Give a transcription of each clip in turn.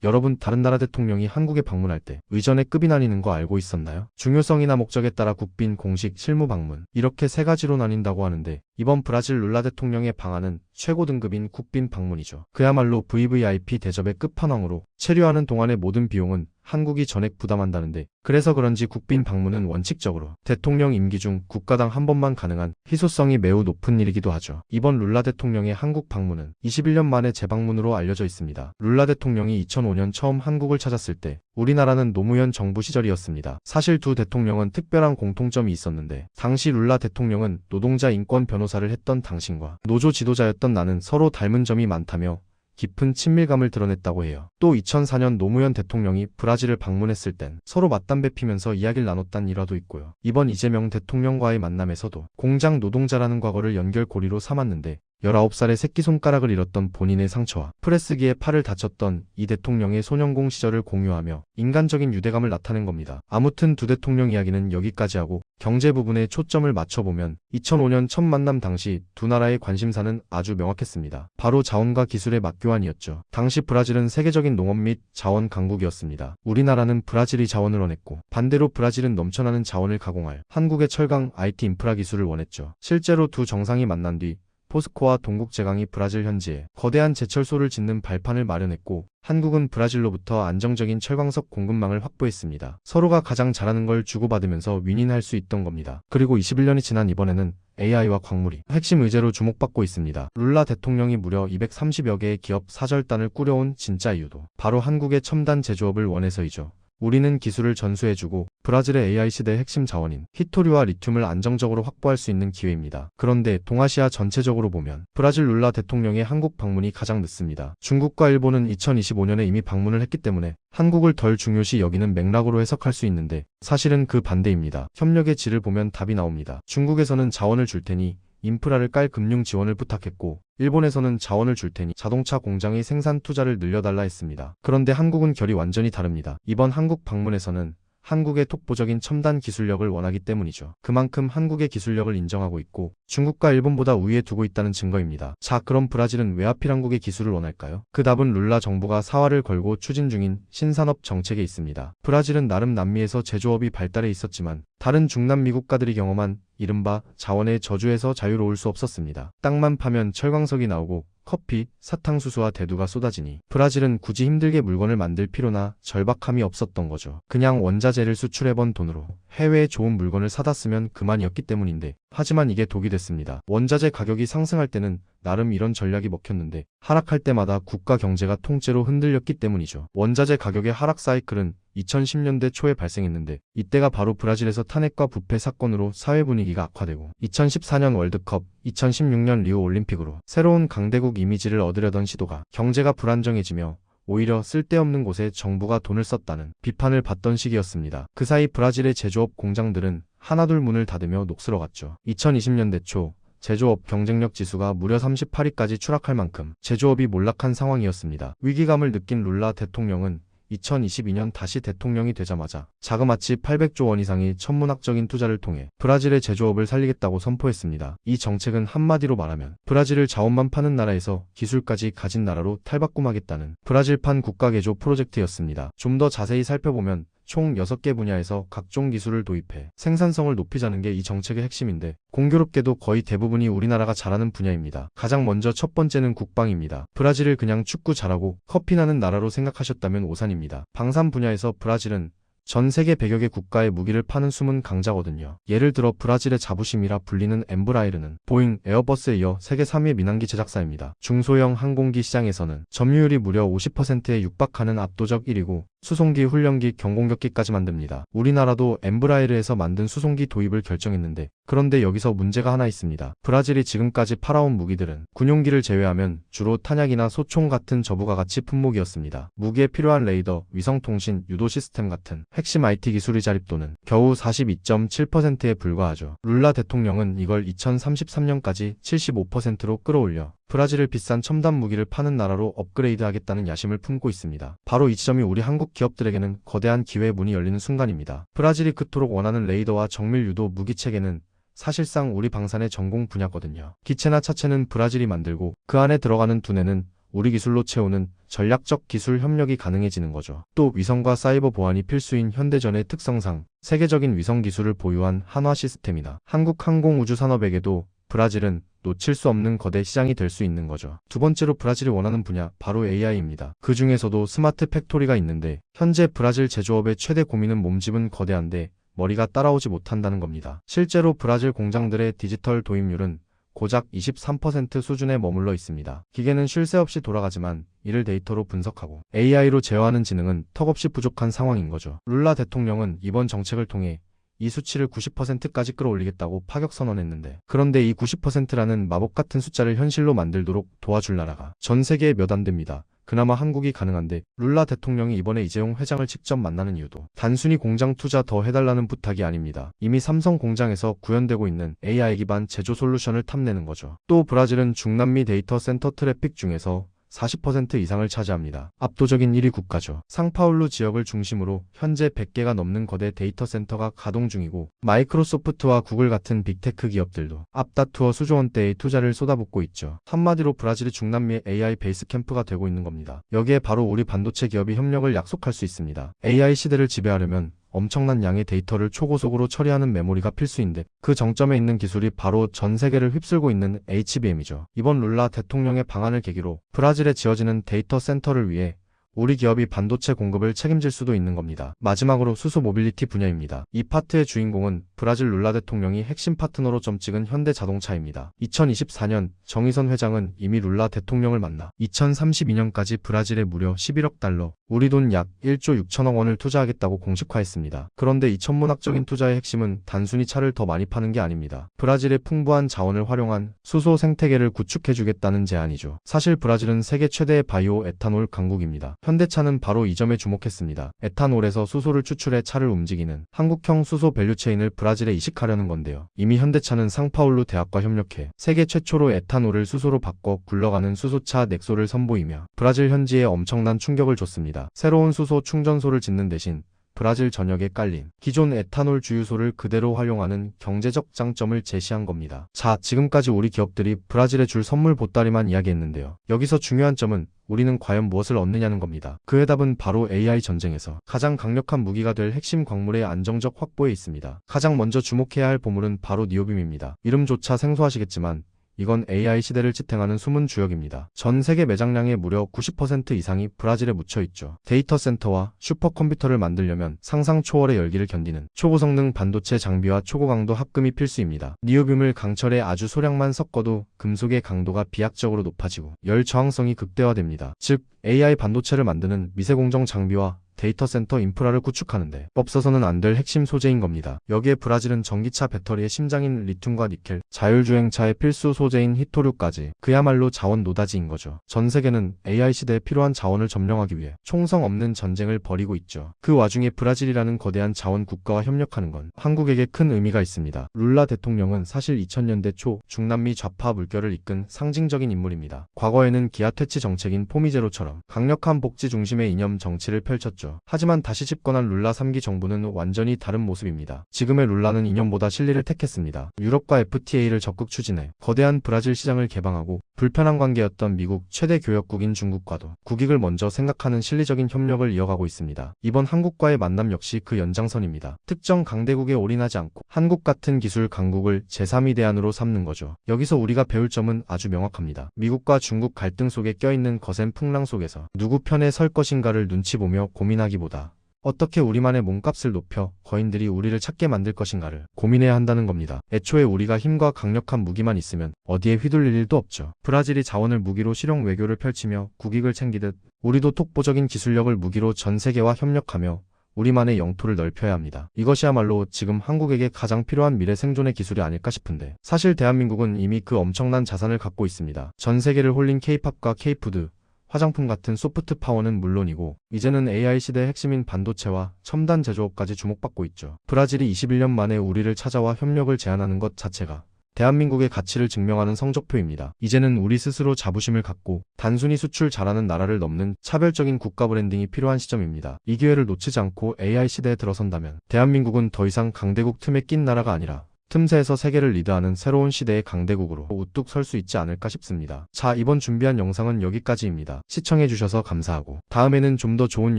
여러분, 다른 나라 대통령이 한국에 방문할 때 의전의 급이 나뉘는 거 알고 있었나요? 중요성이나 목적에 따라 국빈, 공식, 실무 방문 이렇게 세 가지로 나뉜다고 하는데, 이번 브라질 룰라 대통령의 방한은 최고 등급인 국빈 방문이죠. 그야말로 VVIP 대접의 끝판왕으로 체류하는 동안의 모든 비용은 한국이 전액 부담한다는데, 그래서 그런지 국빈 방문은 원칙적으로 대통령 임기 중 국가당 한 번만 가능한 희소성이 매우 높은 일이기도 하죠. 이번 룰라 대통령의 한국 방문은 21년 만에 재방문으로 알려져 있습니다. 룰라 대통령이 2005년 처음 한국을 찾았을 때 우리나라는 노무현 정부 시절이었습니다. 사실 두 대통령은 특별한 공통점이 있었는데, 당시 룰라 대통령은 노동자 인권 변호사를 했던 당신과 노조 지도자였던 나는 서로 닮은 점이 많다며 깊은 친밀감을 드러냈다고 해요. 또 2004년 노무현 대통령이 브라질을 방문했을 땐 서로 맞담배 피면서 이야기를 나눴다는 일화도 있고요. 이번 이재명 대통령과의 만남에서도 공장 노동자라는 과거를 연결고리로 삼았는데, 19살의 새끼손가락을 잃었던 본인의 상처와 프레스기에 팔을 다쳤던 이 대통령의 소년공 시절을 공유하며 인간적인 유대감을 나타낸 겁니다. 아무튼 두 대통령 이야기는 여기까지 하고, 경제 부분에 초점을 맞춰보면 2005년 첫 만남 당시 두 나라의 관심사는 아주 명확했습니다. 바로 자원과 기술의 맞교환이었죠. 당시 브라질은 세계적인 농업 및 자원 강국이었습니다. 우리나라는 브라질이 자원을 원했고, 반대로 브라질은 넘쳐나는 자원을 가공할 한국의 철강, IT 인프라 기술을 원했죠. 실제로 두 정상이 만난 뒤 포스코와 동국제강이 브라질 현지에 거대한 제철소를 짓는 발판을 마련했고, 한국은 브라질로부터 안정적인 철광석 공급망을 확보했습니다. 서로가 가장 잘하는 걸 주고받으면서 윈윈할 수 있던 겁니다. 그리고 21년이 지난 이번에는 AI와 광물이 핵심 의제로 주목받고 있습니다. 룰라 대통령이 무려 230여 개의 기업 사절단을 꾸려온 진짜 이유도 바로 한국의 첨단 제조업을 원해서이죠. 우리는 기술을 전수해주고 브라질의 AI 시대의 핵심 자원인 히토류와 리튬을 안정적으로 확보할 수 있는 기회입니다. 그런데 동아시아 전체적으로 보면 브라질 룰라 대통령의 한국 방문이 가장 늦습니다. 중국과 일본은 2025년에 이미 방문을 했기 때문에 한국을 덜 중요시 여기는 맥락으로 해석할 수 있는데, 사실은 그 반대입니다. 협력의 질을 보면 답이 나옵니다. 중국에서는 자원을 줄 테니 인프라를 깔 금융 지원을 부탁했고, 일본에서는 자원을 줄 테니 자동차 공장의 생산 투자를 늘려달라 했습니다. 그런데 한국은 결이 완전히 다릅니다. 이번 한국 방문에서는 한국의 독보적인 첨단 기술력을 원하기 때문이죠. 그만큼 한국의 기술력을 인정하고 있고 중국과 일본보다 우위에 두고 있다는 증거입니다. 자, 그럼 브라질은 왜 하필 한국의 기술을 원할까요? 그 답은 룰라 정부가 사활을 걸고 추진 중인 신산업 정책에 있습니다. 브라질은 나름 남미에서 제조업이 발달해 있었지만 다른 중남미 국가들이 경험한 이른바 자원의 저주에서 자유로울 수 없었습니다. 땅만 파면 철광석이 나오고 커피, 사탕수수와 대두가 쏟아지니 브라질은 굳이 힘들게 물건을 만들 필요나 절박함이 없었던 거죠. 그냥 원자재를 수출해본 돈으로 해외에 좋은 물건을 사다 쓰면 그만이었기 때문인데, 하지만 이게 독이 됐습니다. 원자재 가격이 상승할 때는 나름 이런 전략이 먹혔는데 하락할 때마다 국가 경제가 통째로 흔들렸기 때문이죠. 원자재 가격의 하락 사이클은 2010년대 초에 발생했는데, 이때가 바로 브라질에서 탄핵과 부패 사건으로 사회 분위기가 악화되고 2014년 월드컵, 2016년 리우 올림픽으로 새로운 강대국 이미지를 얻으려던 시도가 경제가 불안정해지며 오히려 쓸데없는 곳에 정부가 돈을 썼다는 비판을 받던 시기였습니다. 그 사이 브라질의 제조업 공장들은 하나둘 문을 닫으며 녹슬어갔죠. 2020년대 초 제조업 경쟁력 지수가 무려 38위까지 추락할 만큼 제조업이 몰락한 상황이었습니다. 위기감을 느낀 룰라 대통령은 2022년 다시 대통령이 되자마자 자그마치 800조 원 이상의 천문학적인 투자를 통해 브라질의 제조업을 살리겠다고 선포했습니다. 이 정책은 한마디로 말하면 브라질을 자원만 파는 나라에서 기술까지 가진 나라로 탈바꿈하겠다는 브라질판 국가개조 프로젝트였습니다. 좀 더 자세히 살펴보면 총 6개 분야에서 각종 기술을 도입해 생산성을 높이자는 게 이 정책의 핵심인데, 공교롭게도 거의 대부분이 우리나라가 잘하는 분야입니다. 가장 먼저 첫 번째는 국방입니다. 브라질을 그냥 축구 잘하고 커피 나는 나라로 생각하셨다면 오산입니다. 방산 분야에서 브라질은 전 세계 100여 개 국가의 무기를 파는 숨은 강자거든요. 예를 들어 브라질의 자부심이라 불리는 엠브라이르는 보잉, 에어버스에 이어 세계 3위의 민항기 제작사입니다. 중소형 항공기 시장에서는 점유율이 무려 50%에 육박하는 압도적 1위고 수송기, 훈련기, 경공격기까지 만듭니다. 우리나라도 엠브라이르에서 만든 수송기 도입을 결정했는데, 그런데 여기서 문제가 하나 있습니다. 브라질이 지금까지 팔아온 무기들은 군용기를 제외하면 주로 탄약이나 소총 같은 저부가 가치 품목이었습니다. 무기에 필요한 레이더, 위성통신, 유도 시스템 같은 핵심 IT 기술의 자립도는 겨우 42.7%에 불과하죠. 룰라 대통령은 이걸 2033년까지 75%로 끌어올려 브라질을 비싼 첨단 무기를 파는 나라로 업그레이드하겠다는 야심을 품고 있습니다. 바로 이 지점이 우리 한국 기업들에게는 거대한 기회의 문이 열리는 순간입니다. 브라질이 그토록 원하는 레이더와 정밀 유도 무기 체계는 사실상 우리 방산의 전공 분야거든요. 기체나 차체는 브라질이 만들고 그 안에 들어가는 두뇌는 우리 기술로 채우는 전략적 기술 협력이 가능해지는 거죠. 또 위성과 사이버 보안이 필수인 현대전의 특성상 세계적인 위성 기술을 보유한 한화 시스템이나 한국 항공우주 산업에게도 브라질은 놓칠 수 없는 거대 시장이 될 수 있는 거죠. 두 번째로 브라질이 원하는 분야 바로 AI입니다. 그 중에서도 스마트 팩토리가 있는데 현재 브라질 제조업의 최대 고민은 몸집은 거대한데 머리가 따라오지 못한다는 겁니다. 실제로 브라질 공장들의 디지털 도입률은 고작 23% 수준에 머물러 있습니다. 기계는 쉴 새 없이 돌아가지만 이를 데이터로 분석하고 AI로 제어하는 지능은 턱없이 부족한 상황인 거죠. 룰라 대통령은 이번 정책을 통해 이 수치를 90%까지 끌어올리겠다고 파격 선언했는데, 그런데 이 90%라는 마법 같은 숫자를 현실로 만들도록 도와줄 나라가 전 세계에 몇 안 됩니다. 그나마 한국이 가능한데 룰라 대통령이 이번에 이재용 회장을 직접 만나는 이유도 단순히 공장 투자 더 해달라는 부탁이 아닙니다. 이미 삼성 공장에서 구현되고 있는 AI 기반 제조 솔루션을 탐내는 거죠. 또 브라질은 중남미 데이터 센터 트래픽 중에서 40% 이상을 차지합니다. 압도적인 1위 국가죠. 상파울루 지역을 중심으로 현재 100개가 넘는 거대 데이터 센터가 가동 중이고 마이크로소프트와 구글 같은 빅테크 기업들도 앞다투어 수조 원대의 투자를 쏟아붓고 있죠. 한마디로 브라질이 중남미의 AI 베이스 캠프가 되고 있는 겁니다. 여기에 바로 우리 반도체 기업이 협력을 약속할 수 있습니다. AI 시대를 지배하려면 엄청난 양의 데이터를 초고속으로 처리하는 메모리가 필수인데 그 정점에 있는 기술이 바로 전 세계를 휩쓸고 있는 HBM이죠. 이번 룰라 대통령의 방안을 계기로 브라질에 지어지는 데이터 센터를 위해 우리 기업이 반도체 공급을 책임질 수도 있는 겁니다. 마지막으로 수소 모빌리티 분야입니다. 이 파트의 주인공은 브라질 룰라 대통령이 핵심 파트너로 점 찍은 현대자동차입니다. 2024년 정의선 회장은 이미 룰라 대통령을 만나 2032년까지 브라질에 무려 11억 달러, 우리 돈 약 1조 6천억 원을 투자하겠다고 공식화했습니다. 그런데 이 천문학적인 투자의 핵심은 단순히 차를 더 많이 파는 게 아닙니다. 브라질의 풍부한 자원을 활용한 수소 생태계를 구축해주겠다는 제안이죠. 사실 브라질은 세계 최대의 바이오 에탄올 강국입니다. 현대차는 바로 이 점에 주목했습니다. 에탄올에서 수소를 추출해 차를 움직이는 한국형 수소 밸류체인을 브라질에 이식하려는 건데요. 이미 현대차는 상파울루 대학과 협력해 세계 최초로 에탄올을 수소로 바꿔 굴러가는 수소차 넥소를 선보이며 브라질 현지에 엄청난 충격을 줬습니다. 새로운 수소 충전소를 짓는 대신 브라질 전역에 깔린 기존 에탄올 주유소를 그대로 활용하는 경제적 장점을 제시한 겁니다. 자, 지금까지 우리 기업들이 브라질에 줄 선물 보따리만 이야기했는데요. 여기서 중요한 점은 우리는 과연 무엇을 얻느냐는 겁니다. 그 해답은 바로 AI 전쟁에서 가장 강력한 무기가 될 핵심 광물의 안정적 확보에 있습니다. 가장 먼저 주목해야 할 보물은 바로 니오빔입니다. 이름조차 생소하시겠지만 이건 AI 시대를 지탱하는 숨은 주역입니다. 전 세계 매장량의 무려 90% 이상이 브라질에 묻혀 있죠. 데이터 센터와 슈퍼컴퓨터를 만들려면 상상 초월의 열기를 견디는 초고성능 반도체 장비와 초고강도 합금이 필수입니다. 니오빔을 강철에 아주 소량만 섞어도 금속의 강도가 비약적으로 높아지고 열 저항성이 극대화됩니다. 즉 AI 반도체를 만드는 미세공정 장비와 데이터 센터 인프라를 구축하는데 없어서는 안 될 핵심 소재인 겁니다. 여기에 브라질은 전기차 배터리의 심장인 리튬과 니켈, 자율주행차의 필수 소재인 히토류까지 그야말로 자원 노다지인 거죠. 전 세계는 AI 시대에 필요한 자원을 점령하기 위해 총성 없는 전쟁을 벌이고 있죠. 그 와중에 브라질이라는 거대한 자원 국가와 협력하는 건 한국에게 큰 의미가 있습니다. 룰라 대통령은 사실 2000년대 초 중남미 좌파 물결을 이끈 상징적인 인물입니다. 과거에는 기아 퇴치 정책인 포미제로처럼 강력한 복지 중심의 이념 정치를 펼쳤죠. 하지만 다시 집권한 룰라 3기 정부는 완전히 다른 모습입니다. 지금의 룰라는 이념보다 실리를 택했습니다. 유럽과 FTA를 적극 추진해 거대한 브라질 시장을 개방하고 불편한 관계였던 미국 최대 교역국인 중국과도 국익을 먼저 생각하는 실리적인 협력을 이어가고 있습니다. 이번 한국과의 만남 역시 그 연장선입니다. 특정 강대국에 올인하지 않고 한국 같은 기술 강국을 제3위 대안으로 삼는 거죠. 여기서 우리가 배울 점은 아주 명확합니다. 미국과 중국 갈등 속에 껴있는 거센 풍랑 속에서 누구 편에 설 것인가를 눈치 보며 고민하기보다 어떻게 우리만의 몸값을 높여 거인들이 우리를 찾게 만들 것인가를 고민해야 한다는 겁니다. 애초에 우리가 힘과 강력한 무기만 있으면 어디에 휘둘릴 일도 없죠. 브라질이 자원을 무기로 실용 외교를 펼치며 국익을 챙기듯 우리도 독보적인 기술력을 무기로 전 세계와 협력하며 우리만의 영토를 넓혀야 합니다. 이것이야말로 지금 한국에게 가장 필요한 미래 생존의 기술이 아닐까 싶은데 사실 대한민국은 이미 그 엄청난 자산을 갖고 있습니다. 전 세계를 홀린 K-팝과 K-푸드, 화장품 같은 소프트 파워는 물론이고 이제는 AI 시대의 핵심인 반도체와 첨단 제조업까지 주목받고 있죠. 브라질이 21년 만에 우리를 찾아와 협력을 제안하는 것 자체가 대한민국의 가치를 증명하는 성적표입니다. 이제는 우리 스스로 자부심을 갖고 단순히 수출 잘하는 나라를 넘는 차별적인 국가 브랜딩이 필요한 시점입니다. 이 기회를 놓치지 않고 AI 시대에 들어선다면 대한민국은 더 이상 강대국 틈에 낀 나라가 아니라 틈새에서 세계를 리드하는 새로운 시대의 강대국으로 우뚝 설 수 있지 않을까 싶습니다. 자, 이번 준비한 영상은 여기까지입니다. 시청해주셔서 감사하고 다음에는 좀 더 좋은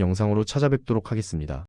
영상으로 찾아뵙도록 하겠습니다.